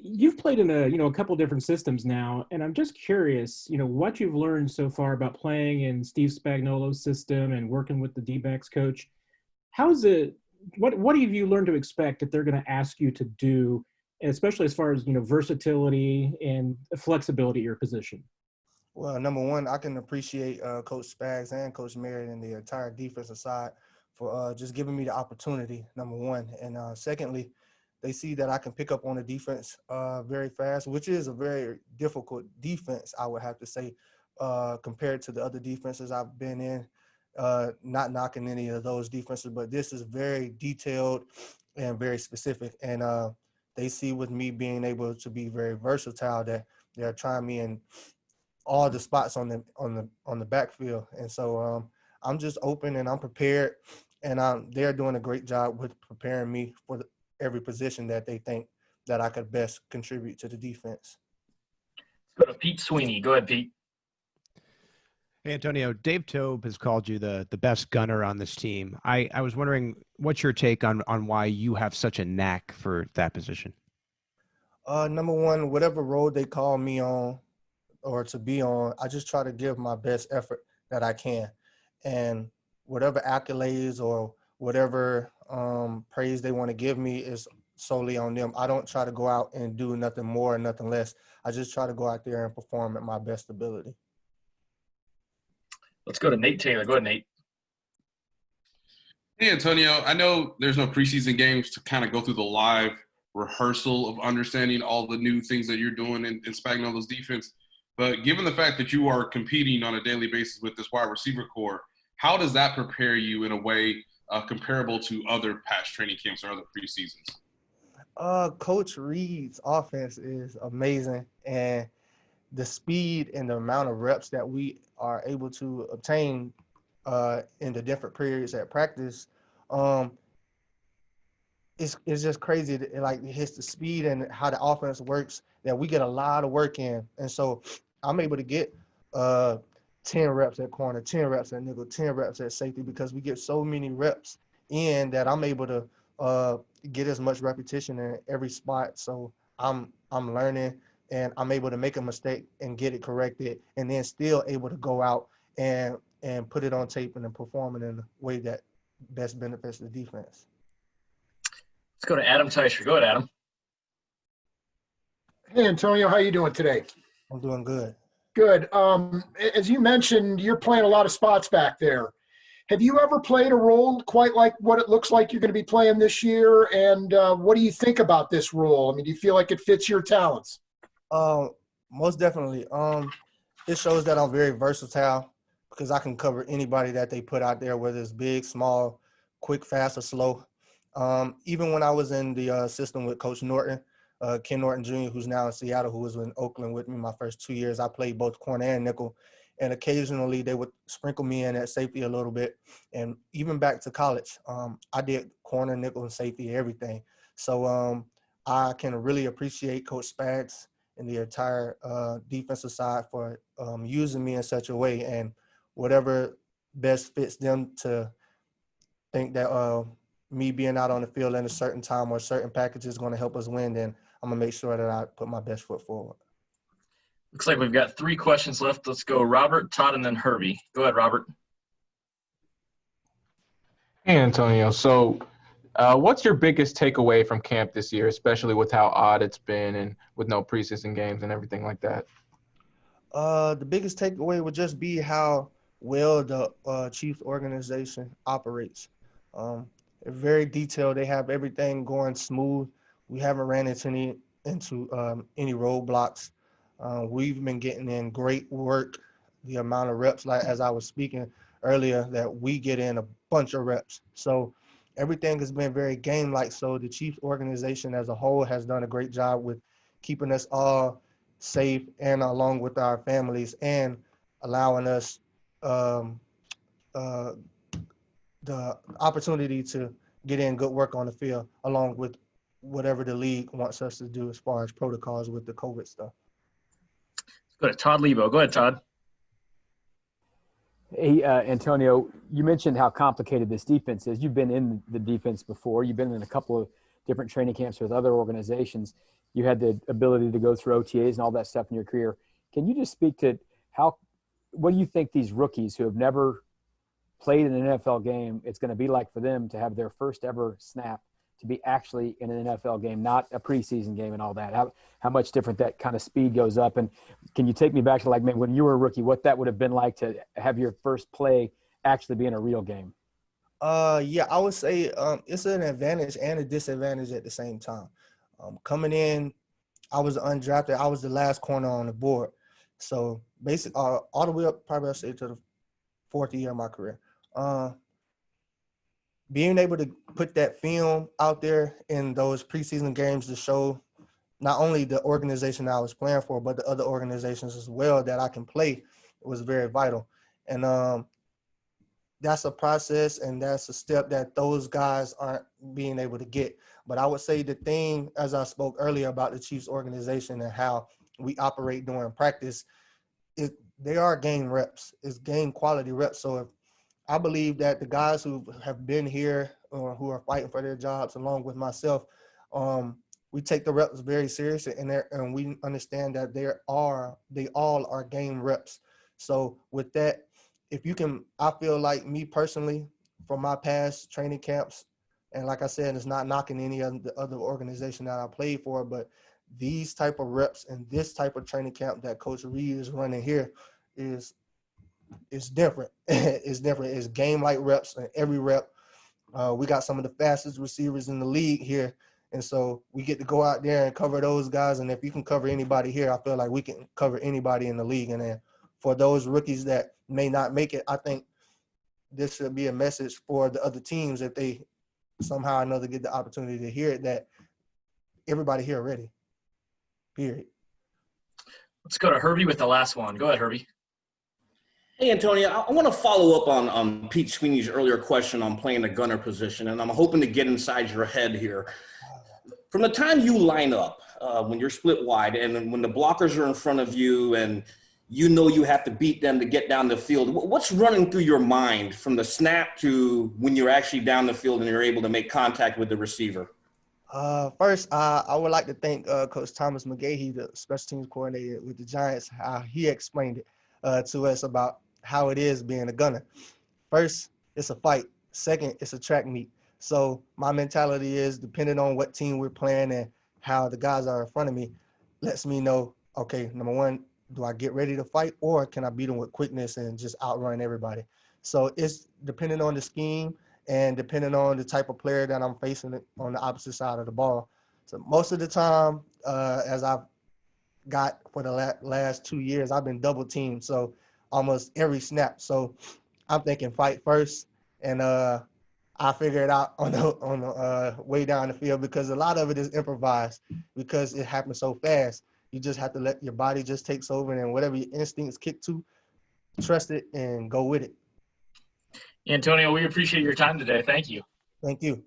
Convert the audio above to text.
you've played in a couple different systems now, and I'm just curious, what you've learned so far about playing in Steve Spagnuolo's system and working with the D-backs coach. How's it? What have you learned to expect that they're going to ask you to do, especially as far as versatility and flexibility at your position? Well, number one, I can appreciate Coach Spags and Coach Merritt and the entire defensive side for just giving me the opportunity, number one. And secondly, they see that I can pick up on the defense very fast, which is a very difficult defense, I would have to say, compared to the other defenses I've been in. Not knocking any of those defenses, but this is very detailed and very specific. And they see with me being able to be very versatile that they're trying me in all the spots on the backfield. And so I'm just open and I'm prepared, and they're doing a great job with preparing me for every position that they think that I could best contribute to the defense. Let's go to Pete Sweeney. Go ahead, Pete. Hey, Antonio, Dave Tobe has called you the best gunner on this team. I was wondering, what's your take on why you have such a knack for that position? Number one, whatever role they call me on or to be on, I just try to give my best effort that I can. And whatever accolades or whatever praise they want to give me is solely on them. I don't try to go out and do nothing more or nothing less. I just try to go out there and perform at my best ability. Let's go to Nate Taylor. Go ahead, Nate. Hey, Antonio. I know there's no preseason games to kind of go through the live rehearsal of understanding all the new things that you're doing in Spagnuolo's defense. But given the fact that you are competing on a daily basis with this wide receiver core, how does that prepare you in a way comparable to other past training camps or other preseasons? Coach Reed's offense is amazing, and the speed and the amount of reps that we are able to obtain in the different periods at practice, it's just crazy. It hits the speed and how the offense works that we get a lot of work in. And so I'm able to get 10 reps at corner, 10 reps at nickel, 10 reps at safety because we get so many reps in that I'm able to get as much repetition in every spot. So I'm learning, and I'm able to make a mistake and get it corrected, and then still able to go out and put it on tape and then perform it in a way that best benefits the defense. Let's go to Adam Teicher. Go ahead, Adam. Hey, Antonio, how you doing today? I'm doing good. Good. As you mentioned, you're playing a lot of spots back there. Have you ever played a role quite like what it looks like you're going to be playing this year? And what do you think about this role? I mean, do you feel like it fits your talents? Most definitely. It shows that I'm very versatile because I can cover anybody that they put out there, whether it's big, small, quick, fast, or slow. Even when I was in the system with Coach Norton, Ken Norton Jr., who's now in Seattle, who was in Oakland with me my first 2 years, I played both corner and nickel. And occasionally they would sprinkle me in at safety a little bit. And even back to college, I did corner, nickel, and safety, everything. So I can really appreciate Coach Spags and the entire defensive side for using me in such a way. And whatever best fits them to think that me being out on the field at a certain time or a certain package is going to help us win, then I'm going to make sure that I put my best foot forward. Looks like we've got 3 questions left. Let's go Robert, Todd, and then Herbie. Go ahead, Robert. Hey, Antonio. So what's your biggest takeaway from camp this year, especially with how odd it's been and with no preseason games and everything like that? The biggest takeaway would just be how well the Chiefs organization operates. They're very detailed. They have everything going smooth. We haven't ran into any roadblocks. We've been getting in great work. The amount of reps, like as I was speaking earlier, that we get in a bunch of reps. So everything has been very game-like. So the Chiefs organization as a whole has done a great job with keeping us all safe and along with our families and allowing us the opportunity to get in good work on the field along with whatever the league wants us to do as far as protocols with the COVID stuff. Let's go to Todd Lebo. Go ahead, Todd. Hey, Antonio, you mentioned how complicated this defense is. You've been in the defense before. You've been in a couple of different training camps with other organizations. You had the ability to go through OTAs and all that stuff in your career. Can you just speak to what do you think these rookies who have never played in an NFL game, it's going to be like for them to have their first ever snap, to be actually in an NFL game, not a preseason game and all that? How much different that kind of speed goes up? And can you take me back to like maybe when you were a rookie, what that would have been like to have your first play actually be in a real game? Yeah, I would say it's an advantage and a disadvantage at the same time. Coming in, I was undrafted. I was the last corner on the board. So basically, all the way up, probably I'll say to the fourth year of my career. Being able to put that film out there in those preseason games to show not only the organization I was playing for, but the other organizations as well that I can play was very vital. And that's a process and that's a step that those guys aren't being able to get. But I would say the thing, as I spoke earlier about the Chiefs organization and how we operate during practice, they are game reps. It's game quality reps. So if I believe that the guys who have been here or who are fighting for their jobs, along with myself, we take the reps very seriously, and we understand that they all are game reps. So with that, if you can, I feel like me personally, from my past training camps, and like I said, it's not knocking any of the other organization that I played for, but these type of reps and this type of training camp that Coach Reed is running here is different. It's different. It's game-like reps, and every rep, we got some of the fastest receivers in the league here, and so we get to go out there and cover those guys. And if you can cover anybody here, I feel like we can cover anybody in the league. And then for those rookies that may not make it, I think this should be a message for the other teams if they somehow or another get the opportunity to hear it, that everybody here ready, period. Let's go to Herbie with the last one. Go ahead, Herbie. Hey, Antonio, I want to follow up on Pete Sweeney's earlier question on playing the gunner position, and I'm hoping to get inside your head here. From the time you line up, when you're split wide, and when the blockers are in front of you, and you know you have to beat them to get down the field, what's running through your mind from the snap to when you're actually down the field and you're able to make contact with the receiver? First, I would like to thank Coach Thomas McGahee, the special teams coordinator with the Giants, how he explained it to us about how it is being a gunner. First, it's a fight. Second, it's a track meet. So my mentality is, depending on what team we're playing and how the guys are in front of me, lets me know, okay, number one, do I get ready to fight, or can I beat them with quickness and just outrun everybody? So it's depending on the scheme and depending on the type of player that I'm facing on the opposite side of the ball. So most of the time, as I've got for the last 2 years, I've been double teamed. So almost every snap. So I'm thinking fight first, and I figure it out on the way down the field, because a lot of it is improvised because it happens so fast. You just have to let your body just takes over, and whatever your instincts kick to, trust it and go with it. Antonio, we appreciate your time today. Thank you. Thank you.